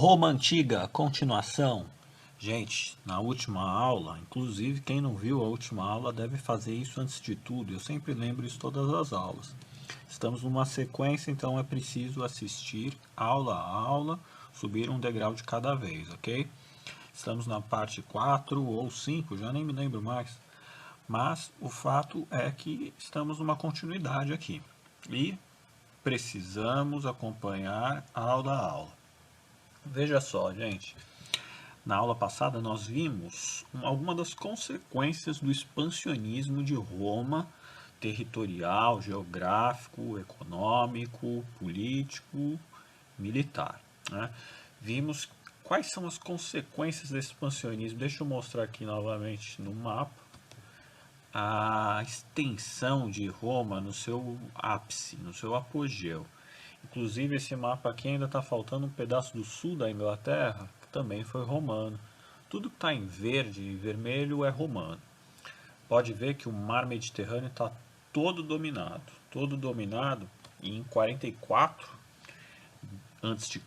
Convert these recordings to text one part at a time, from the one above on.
Roma Antiga, continuação. Gente, na última aula, inclusive quem não viu a última aula deve fazer isso antes de tudo. Eu sempre lembro isso todas as aulas. Estamos numa sequência, então é preciso assistir aula a aula, subir um degrau de cada vez, ok? Estamos na parte 4 ou 5, já nem me lembro mais. Mas o fato é que estamos numa continuidade aqui. E precisamos acompanhar aula a aula. Veja só, gente. Na aula passada nós vimos algumas das consequências do expansionismo de Roma, territorial, geográfico, econômico, político, militar, né? Vimos quais são as consequências desse expansionismo. Deixa eu mostrar aqui novamente no mapa a extensão de Roma no seu ápice, no seu apogeu. Inclusive esse mapa aqui ainda está faltando um pedaço do sul da Inglaterra, que também foi romano. Tudo que está em verde e vermelho é romano. Pode ver que o mar Mediterrâneo está todo dominado, e em 44 a.C.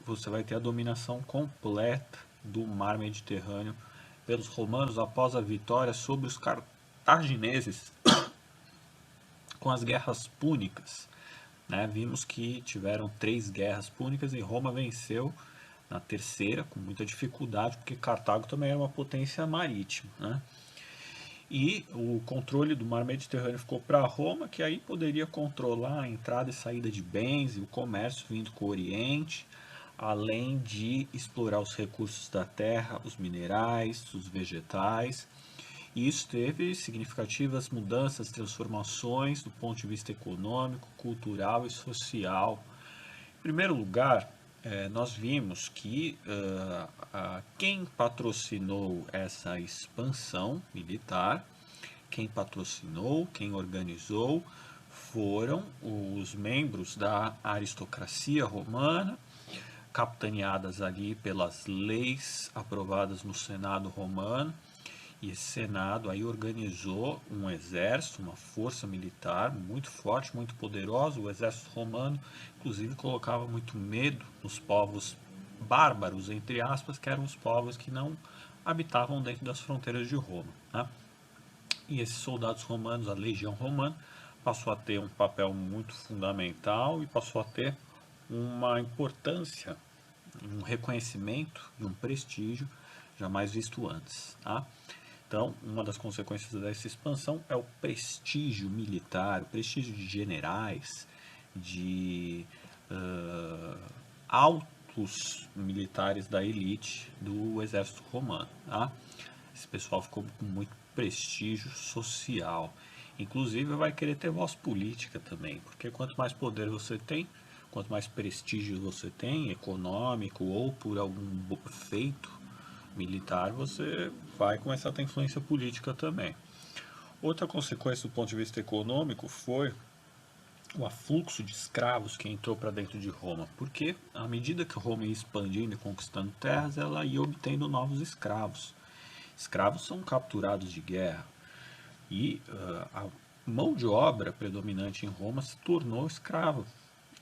você vai ter a dominação completa do mar Mediterrâneo pelos romanos após a vitória sobre os cartagineses com as guerras púnicas. Vimos que tiveram 3 guerras púnicas e Roma venceu na terceira com muita dificuldade, porque Cartago também era uma potência marítima, né? E o controle do mar Mediterrâneo ficou para Roma, que aí poderia controlar a entrada e saída de bens e o comércio vindo com o Oriente, além de explorar os recursos da terra, os minerais, os vegetais. E isso teve significativas mudanças, transformações do ponto de vista econômico, cultural e social. Em primeiro lugar, nós vimos que quem patrocinou essa expansão militar, quem patrocinou, quem organizou, foram os membros da aristocracia romana, capitaneadas ali pelas leis aprovadas no Senado romano. E esse Senado aí organizou um exército, uma força militar muito forte, muito poderosa. O exército romano, inclusive, colocava muito medo nos povos bárbaros, entre aspas, que eram os povos que não habitavam dentro das fronteiras de Roma, né? E esses soldados romanos, a legião romana, passou a ter um papel muito fundamental e passou a ter uma importância, um reconhecimento e um prestígio jamais visto antes, tá? Então, uma das consequências dessa expansão é o prestígio militar, o prestígio de generais, de altos militares da elite do exército romano, tá? Esse pessoal ficou com muito prestígio social. Inclusive vai querer ter voz política também, porque quanto mais poder você tem, quanto mais prestígio você tem, econômico ou por algum feito militar, você vai começar a ter influência política também. Outra consequência do ponto de vista econômico foi o afluxo de escravos que entrou para dentro de Roma, porque à medida que Roma ia expandindo e conquistando terras, ela ia obtendo novos escravos. Escravos são capturados de guerra e a mão de obra predominante em Roma se tornou escrava.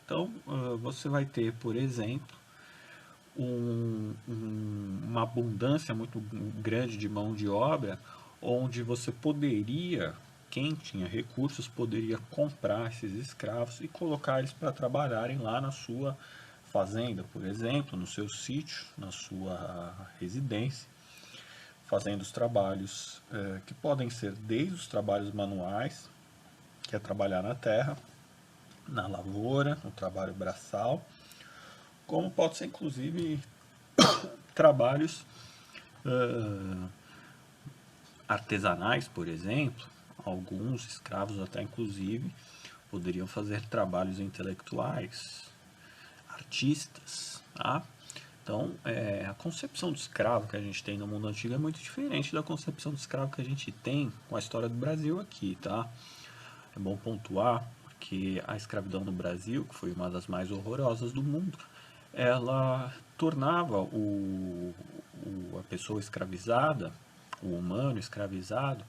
Então você vai ter, por exemplo, uma abundância muito grande de mão de obra, onde você poderia, quem tinha recursos, poderia comprar esses escravos e colocar eles para trabalharem lá na sua fazenda, por exemplo, no seu sítio, na sua residência, fazendo os trabalhos que podem ser desde os trabalhos manuais, que é trabalhar na terra, na lavoura, no trabalho braçal, como pode ser inclusive trabalhos artesanais, por exemplo. Alguns escravos até inclusive poderiam fazer trabalhos intelectuais, artistas, tá? Então, a concepção do escravo que a gente tem no mundo antigo é muito diferente da concepção do escravo que a gente tem com a história do Brasil aqui, tá? É bom pontuar que a escravidão no Brasil, que foi uma das mais horrorosas do mundo, ela tornava a pessoa escravizada, o humano escravizado,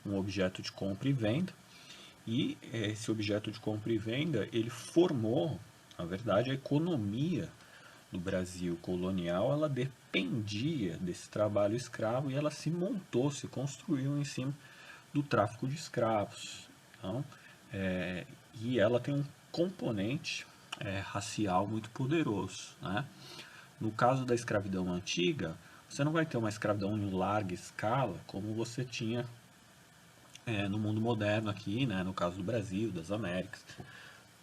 um objeto de compra e venda. E esse objeto de compra e venda, ele formou, na verdade, a economia do Brasil colonial, ela dependia desse trabalho escravo e ela se montou, se construiu em cima do tráfico de escravos. Então, e ela tem um componente racial muito poderoso, né? No caso da escravidão antiga, você não vai ter uma escravidão em larga escala como você tinha no mundo moderno aqui, né? No caso do Brasil, das Américas.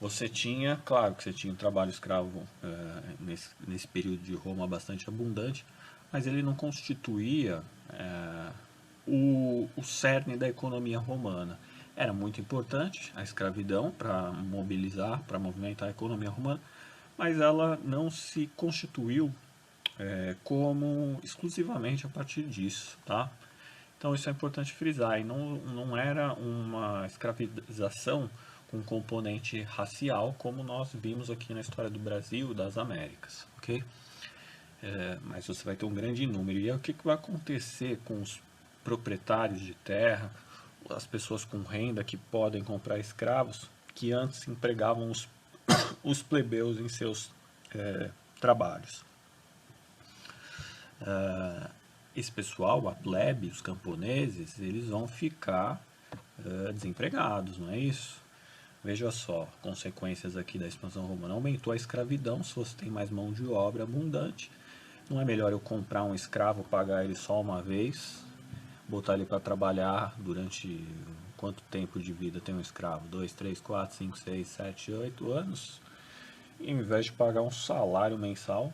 Você tinha, claro que você tinha um trabalho escravo nesse período de Roma bastante abundante, mas ele não constituía o cerne da economia romana. Era muito importante a escravidão para mobilizar, para movimentar a economia romana, mas ela não se constituiu como exclusivamente a partir disso, tá? Então isso é importante frisar, e não era uma escravização com componente racial, como nós vimos aqui na história do Brasil e das Américas, ok? Mas você vai ter um grande número. E aí, o que vai acontecer com os proprietários de terra, as pessoas com renda que podem comprar escravos, que antes empregavam os plebeus em seus trabalhos? Esse pessoal, a plebe, os camponeses, eles vão ficar desempregados, não é isso? Veja só, consequências aqui da expansão romana. Aumentou a escravidão, se você tem mais mão de obra abundante. Não é melhor eu comprar um escravo, pagar ele só uma vez, botar ele para trabalhar durante quanto tempo de vida tem um escravo? 2, 3, 4, 5, 6, 7, 8 anos? Em vez de pagar um salário mensal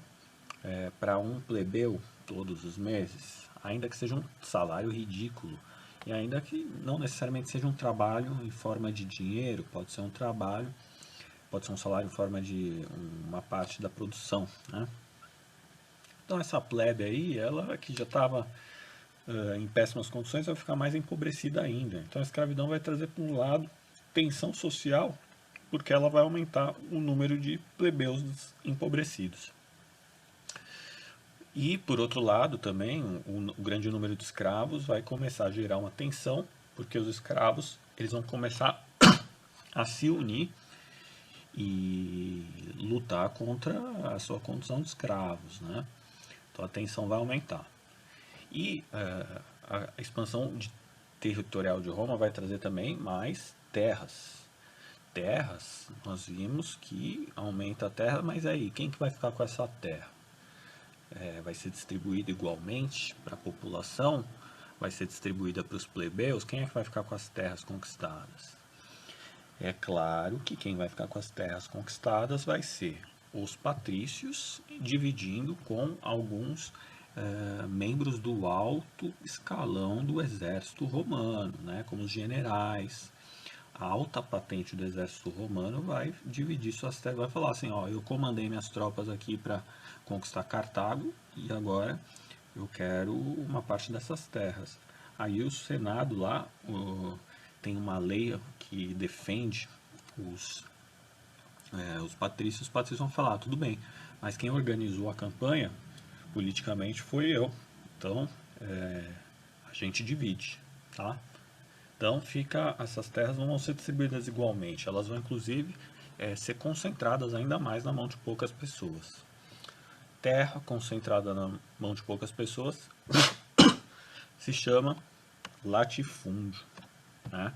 para um plebeu todos os meses, ainda que seja um salário ridículo, e ainda que não necessariamente seja um trabalho em forma de dinheiro, pode ser um trabalho, pode ser um salário em forma de uma parte da produção, né? Então essa plebe aí, ela que já estava em péssimas condições, vai ficar mais empobrecida ainda. Então a escravidão vai trazer para um lado tensão social, porque ela vai aumentar o número de plebeus empobrecidos. E, por outro lado, também, o grande número de escravos vai começar a gerar uma tensão, porque os escravos eles vão começar a se unir e lutar contra a sua condição de escravos, né? Então a tensão vai aumentar. E a expansão territorial de Roma vai trazer também mais terras. Terras, nós vimos que aumenta a terra, mas aí, quem que vai ficar com essa terra? Vai ser distribuída igualmente para a população? Vai ser distribuída para os plebeus? Quem é que vai ficar com as terras conquistadas? É claro que quem vai ficar com as terras conquistadas vai ser os patrícios, dividindo com alguns membros do alto escalão do exército romano, né, como os generais. A alta patente do exército romano vai dividir suas terras, vai falar assim, ó, eu comandei minhas tropas aqui para conquistar Cartago e agora eu quero uma parte dessas terras. Aí o Senado lá tem uma lei que defende os patrícios. Os patrícios vão falar, tudo bem, mas quem organizou a campanha politicamente foi eu. Então a gente divide, tá? Então essas terras não vão ser distribuídas igualmente, elas vão inclusive ser concentradas ainda mais na mão de poucas pessoas. Terra concentrada na mão de poucas pessoas se chama latifúndio, né?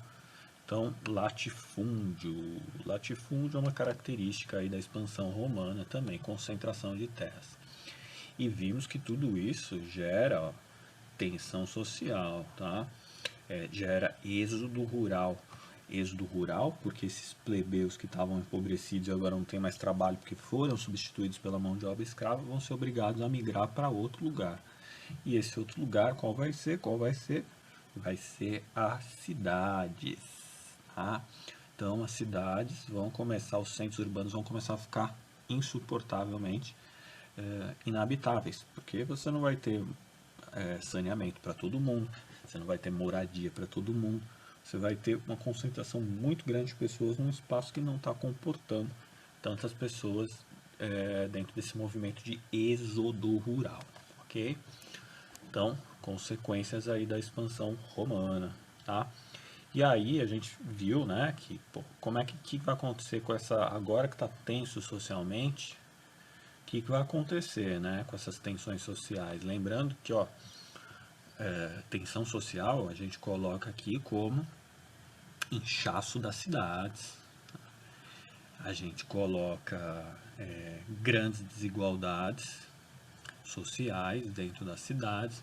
Então, latifúndio é uma característica aí da expansão romana também, concentração de terras. E vimos que tudo isso gera tensão social, tá? Gera êxodo rural. Êxodo rural porque esses plebeus que estavam empobrecidos e agora não tem mais trabalho porque foram substituídos pela mão de obra escrava vão ser obrigados a migrar para outro lugar. E esse outro lugar, qual vai ser? Vai ser as cidades, tá? Então as cidades vão começar, os centros urbanos vão começar a ficar insuportavelmente inabitáveis, porque você não vai ter saneamento para todo mundo, você não vai ter moradia para todo mundo, você vai ter uma concentração muito grande de pessoas num espaço que não está comportando tantas pessoas dentro desse movimento de êxodo rural, ok? Então, consequências aí da expansão romana, tá? E aí a gente viu, né, que como é que vai acontecer com essa agora que está tenso socialmente, que vai acontecer, né, com essas tensões sociais? Lembrando que, ó, tensão social a gente coloca aqui como inchaço das cidades, a gente coloca grandes desigualdades sociais dentro das cidades.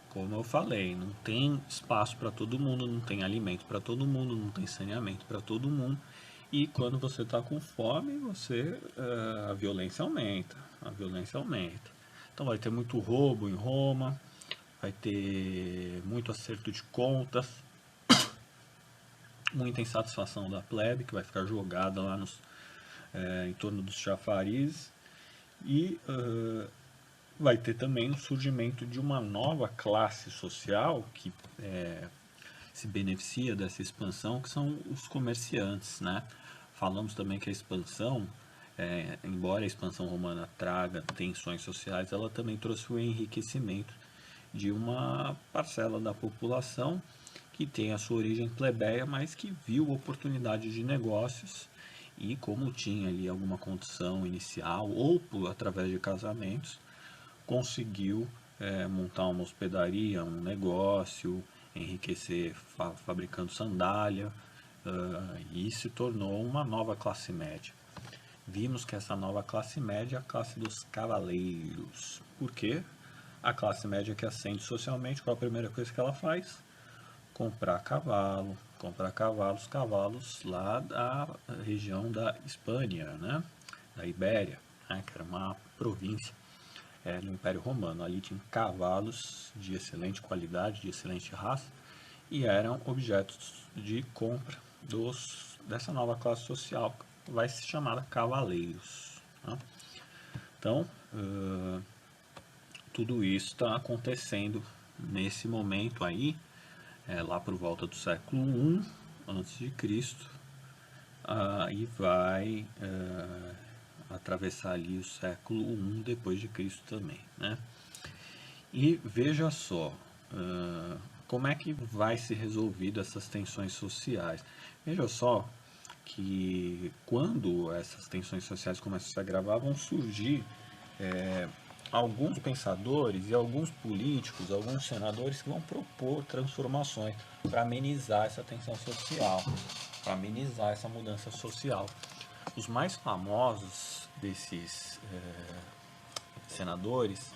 Como eu falei, não tem espaço para todo mundo, não tem alimento para todo mundo, não tem saneamento para todo mundo. E quando você está com fome, a violência aumenta, a violência aumenta. Então vai ter muito roubo em Roma, vai ter muito acerto de contas, muita insatisfação da plebe, que vai ficar jogada lá em torno dos chafarizes. E vai ter também o surgimento de uma nova classe social que se beneficia dessa expansão, que são os comerciantes, né? Falamos também que a expansão, embora a expansão romana traga tensões sociais, ela também trouxe o enriquecimento de uma parcela da população que tem a sua origem plebeia, mas que viu oportunidade de negócios e, como tinha ali alguma condição inicial ou através de casamentos, conseguiu montar uma hospedaria, um negócio, enriquecer fabricando sandália, e se tornou uma nova classe média. Vimos que essa nova classe média é a classe dos cavaleiros. Por quê? A classe média que ascende socialmente, qual a primeira coisa que ela faz? Comprar cavalos lá da região da Hispânia, né? Da Ibéria, né? Que era uma província no Império Romano. Ali tinha cavalos de excelente qualidade, de excelente raça, e eram objetos de compra dessa nova classe social, que vai se chamar cavaleiros. Tá? Então, tudo isso está acontecendo nesse momento aí, lá por volta do século I a.C., e vai atravessar ali o século I depois de Cristo também, né? E veja só, como é que vai ser resolvido essas tensões sociais. Veja só que quando essas tensões sociais começam a se agravar, vão surgir alguns pensadores e alguns políticos, alguns senadores que vão propor transformações para amenizar essa tensão social, para amenizar essa mudança social. Os mais famosos desses senadores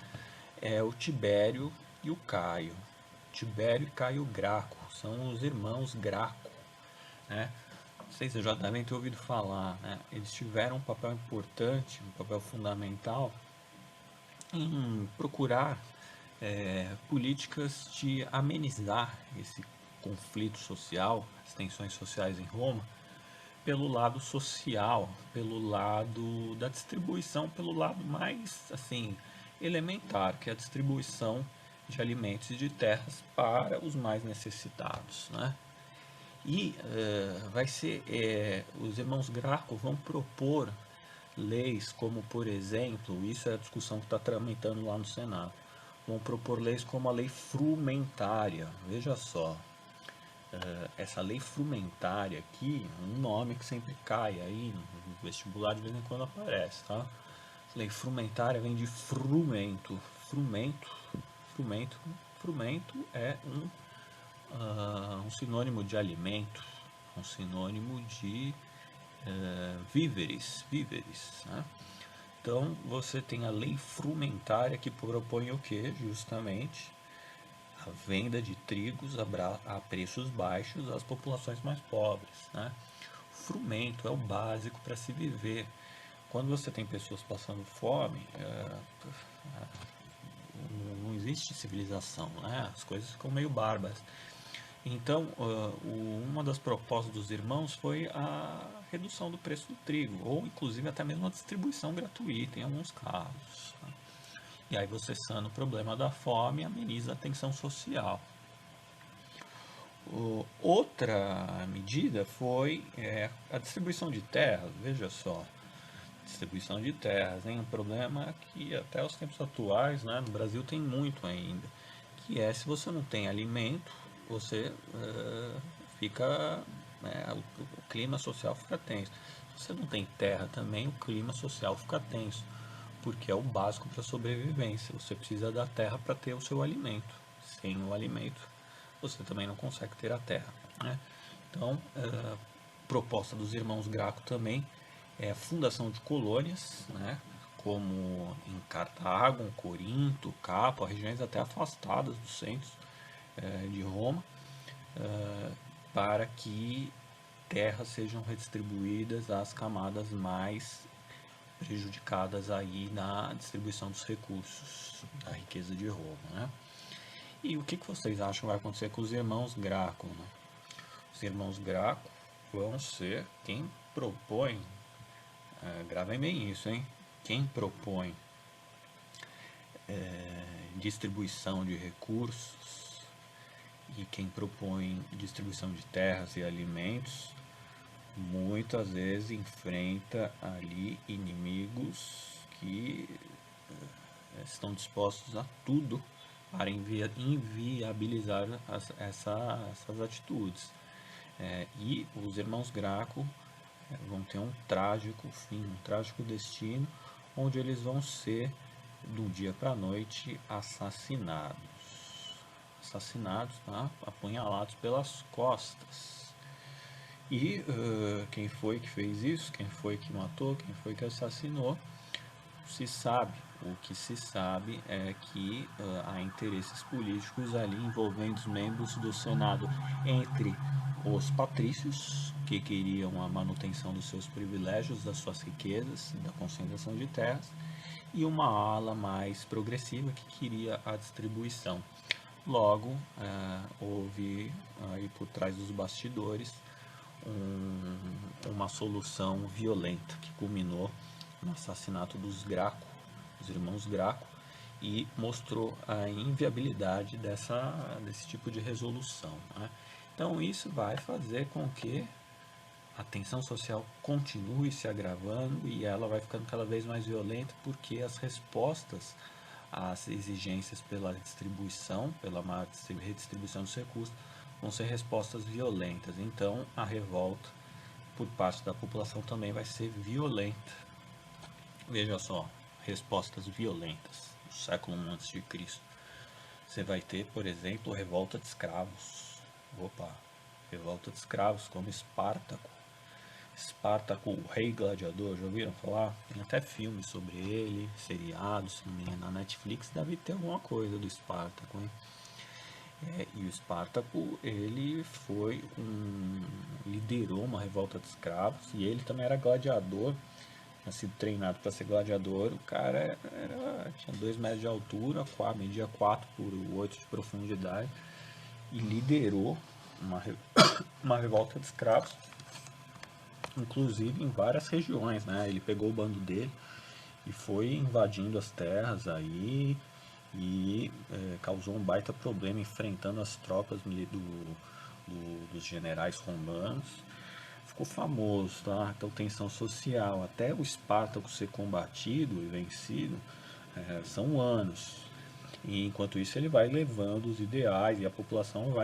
é o Tibério e o Caio. Tibério e Caio Graco são os irmãos Graco, né? Vocês já devem ter ouvido falar, né? Eles tiveram um papel importante, um papel fundamental em procurar políticas de amenizar esse conflito social, as tensões sociais em Roma, pelo lado social, pelo lado da distribuição, pelo lado mais assim elementar, que é a distribuição de alimentos e de terras para os mais necessitados, né? E os irmãos Graco vão propor leis como, por exemplo, isso é a discussão que está tramitando lá no Senado, vão propor leis como a lei frumentária. Veja só, essa lei frumentária aqui, um nome que sempre cai aí no vestibular, de vez em quando aparece, tá? Lei frumentária vem de frumento. Frumento é um sinônimo de alimento, um sinônimo de víveres, né? Então você tem a lei frumentária que propõe o que? Justamente a venda de trigos a preços baixos às populações mais pobres, né? O frumento é o básico para se viver. Quando você tem pessoas passando fome, não existe civilização, né? As coisas ficam meio bárbaras. Então, uma das propostas dos irmãos foi a redução do preço do trigo, ou inclusive até mesmo a distribuição gratuita em alguns casos. Né? E aí você sana o problema da fome e ameniza a tensão social. Outra medida foi a distribuição de terras. Veja só, distribuição de terras, hein? Um problema que até os tempos atuais, né, no Brasil tem muito ainda, que é se você não tem alimento, você fica, o clima social fica tenso. Se você não tem terra também, o clima social fica tenso. porque é o básico para a sobrevivência. Você precisa da terra para ter o seu alimento. Sem o alimento, você também não consegue ter a terra, né? Então, proposta dos irmãos Graco também é a fundação de colônias, né? Como em Cartago, Corinto, Capua, regiões até afastadas dos centros de Roma, para que terras sejam redistribuídas às camadas mais prejudicadas aí na distribuição dos recursos, da riqueza de Roma, né? E o que vocês acham vai acontecer com os irmãos Graco, né? Os irmãos Graco vão ser quem propõe, gravem bem isso, hein? Quem propõe distribuição de recursos e quem propõe distribuição de terras e alimentos, muitas vezes enfrenta ali inimigos que estão dispostos a tudo para inviabilizar essas atitudes. E os irmãos Graco vão ter um trágico fim, um trágico destino, onde eles vão ser, do dia para a noite, assassinados, tá? Apunhalados pelas costas. E quem foi que fez isso? Quem foi que matou? Quem foi que assassinou? Se sabe. O que se sabe é que há interesses políticos ali envolvendo os membros do Senado, entre os patrícios, que queriam a manutenção dos seus privilégios, das suas riquezas, da concentração de terras, e uma ala mais progressiva que queria a distribuição. Logo, houve aí por trás dos bastidores uma solução violenta que culminou no assassinato dos Graco, os irmãos Graco, e mostrou a inviabilidade desse tipo de resolução, né? Então isso vai fazer com que a tensão social continue se agravando e ela vai ficando cada vez mais violenta, porque as respostas às exigências pela distribuição, pela maior redistribuição dos recursos, vão ser respostas violentas. Então a revolta por parte da população também vai ser violenta. Veja só, respostas violentas no século I a.C. Você vai ter, por exemplo, revolta de escravos. Revolta de escravos como Espartaco. Espartaco, o rei gladiador, já ouviram falar? Tem até filme sobre ele, seriado, se não me engano, na Netflix deve ter alguma coisa do Espartaco, hein? E o Espartaco, ele liderou uma revolta de escravos e ele também era gladiador, tinha sido treinado para ser gladiador. O cara tinha 2 metros de altura, media 4 por 8 de profundidade e liderou uma revolta de escravos, inclusive em várias regiões, né? Ele pegou o bando dele e foi invadindo as terras aí e causou um baita problema, enfrentando as tropas dos generais romanos. Ficou famoso, tá? Então, tensão social, até o Espartaco ser combatido e vencido, são anos. E enquanto isso ele vai levando os ideais e a população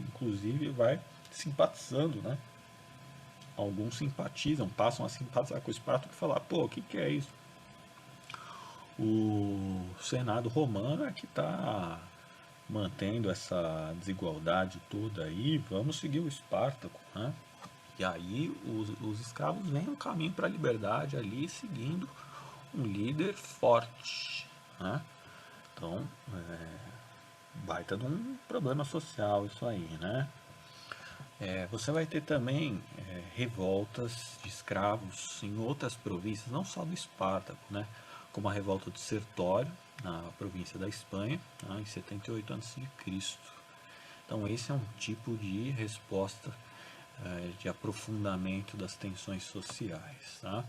inclusive vai simpatizando, né? Alguns simpatizam, passam a simpatizar com o Espartaco e falar, pô, o que é isso? O Senado romano é que está mantendo essa desigualdade toda aí, vamos seguir o Espartaco, né? E aí os escravos veem um caminho para a liberdade ali, seguindo um líder forte, né? Então, baita de um problema social isso aí, né? Você vai ter também revoltas de escravos em outras províncias, não só do Espartaco, né? Como a revolta de Sertório, na província da Espanha, em 78 a.C. Então esse é um tipo de resposta de aprofundamento das tensões sociais, tá?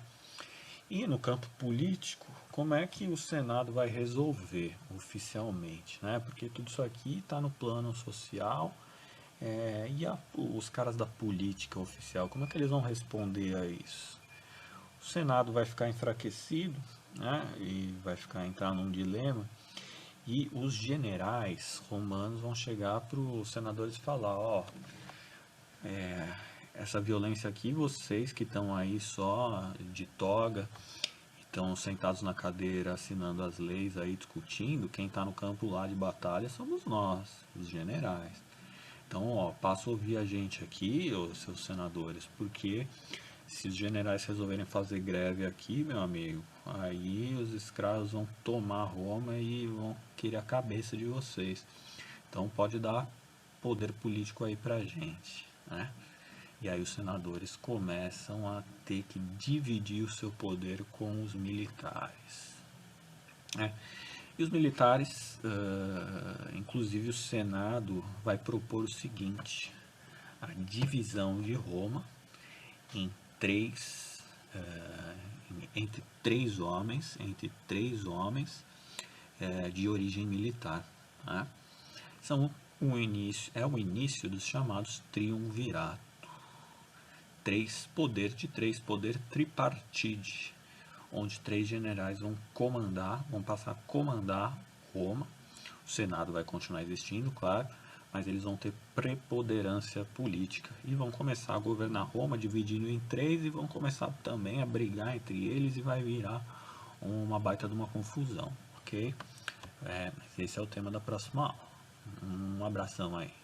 E no campo político, como é que o Senado vai resolver oficialmente, né? Porque tudo isso aqui está no plano social. Os caras da política oficial, como é que eles vão responder a isso? O Senado vai ficar enfraquecido, né? E vai entrar num dilema. E os generais romanos vão chegar para os senadores e falar, ó, essa violência aqui, vocês que estão aí só de toga, estão sentados na cadeira assinando as leis aí, discutindo, quem está no campo lá de batalha somos nós, os generais. Então, ó, passa a ouvir a gente aqui, os seus senadores, porque se os generais resolverem fazer greve aqui, meu amigo, aí os escravos vão tomar Roma e vão querer a cabeça de vocês. Então pode dar poder político aí pra gente, né? E aí os senadores começam a ter que dividir o seu poder com os militares, né? E os militares, inclusive o Senado, vai propor o seguinte: a divisão de Roma em três, entre três homens de origem militar, né? São é o início dos chamados triunvirato. Três poder tripartite, onde três generais vão passar a comandar Roma. O Senado vai continuar existindo, claro, mas eles vão ter preponderância política e vão começar a governar Roma dividindo em três e vão começar também a brigar entre eles e vai virar uma baita de uma confusão, ok? Esse é o tema da próxima aula. Um abração aí.